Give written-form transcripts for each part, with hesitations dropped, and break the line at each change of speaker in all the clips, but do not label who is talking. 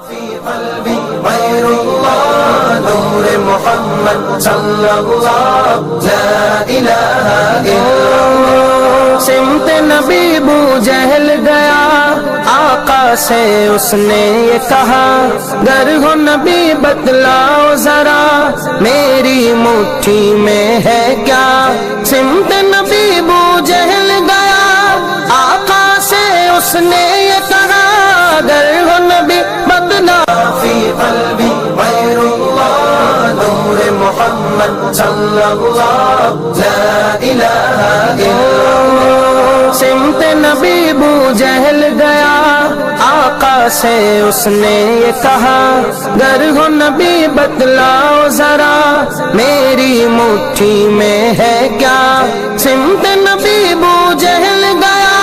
في قلبي غير الله نور محمد صلى الله لا إله إلا الله
سمت نبی ابو جہل گیا آقا سے اس نے یہ کہا گر ہو نبی بتلاؤ ذرا میری مٹھی میں ہے کیا سمت نبی ابو جہل گیا آقا سے اس نے یہ کہا گر ہو نبی بتلاؤ
في قلبي غير الله نور محمد صلى الله لا إله إلا الله
سمت نبی ابو جہل گیا آقا سے اس نے یہ کہا گر ہو نبی بتلاؤ ذرا میری مٹھی میں ہے کیا سمت نبی ابو جہل گیا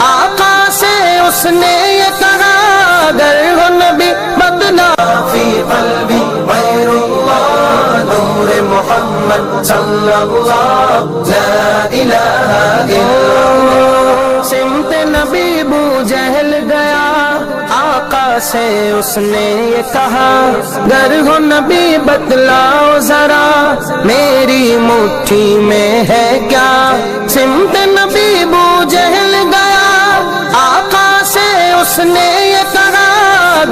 آقا سے اس نے یہ کہا گر ہو نبی بتلاؤ
في قلبي غير الله نور محمد صلى الله لا إله إلا الله
سمت نبی ابو جہل گیا آقا سے اس نے یہ کہا گر ہو نبی بتلاؤ ذرا میری مٹھی میں ہے کیا سمت نبی ابو جہل گیا آقا سے اس نے یہ کہا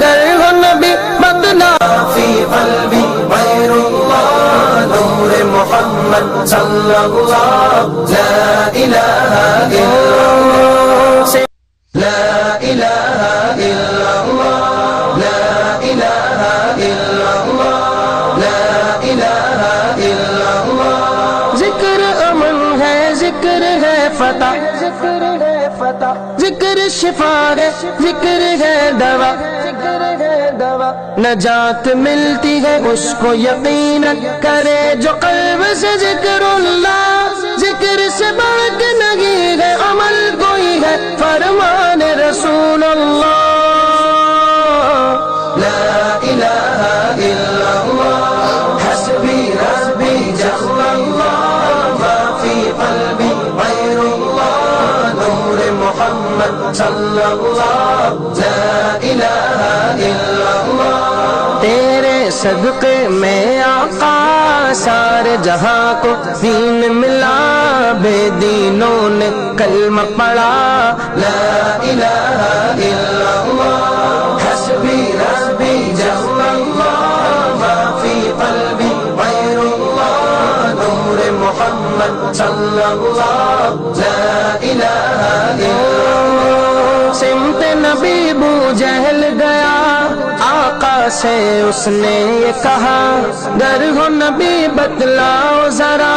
گر ہو نبی بتلاؤ
في قلبي غير الله نور محمد صلى الله لا إله إلا الله لا إله إلا الله لا إله إلا الله لا إله إلا الله
ذکر امن ہے ذکر ہے فتح ذکر شفا ہے ذکر ہے دوا نجات ملتی ہے اس کو یقین کرے جو قلب سے ذکر اللہ ذکر سے بڑھ کے نہیں ہے عمل کوئی ہے فرمان رسول اللہ
لا إله إلا الله حسبي ربي جل الله ما في قلبي غير الله نور محمد صلى الله لا إله إلا الله
تیرے صدقے میں آقا سارے جہاں کو دین ملا بے دینوں نے کلمہ پڑھا
لا إله إلا الله حسبي ربي جل الله ما في قلبي غير الله نور محمد صلى الله لا إله إلا الله
سمت نبی ابو جہل گیا آقا سے اس نے یہ کہا گر ہو نبی بتلاؤ ذرا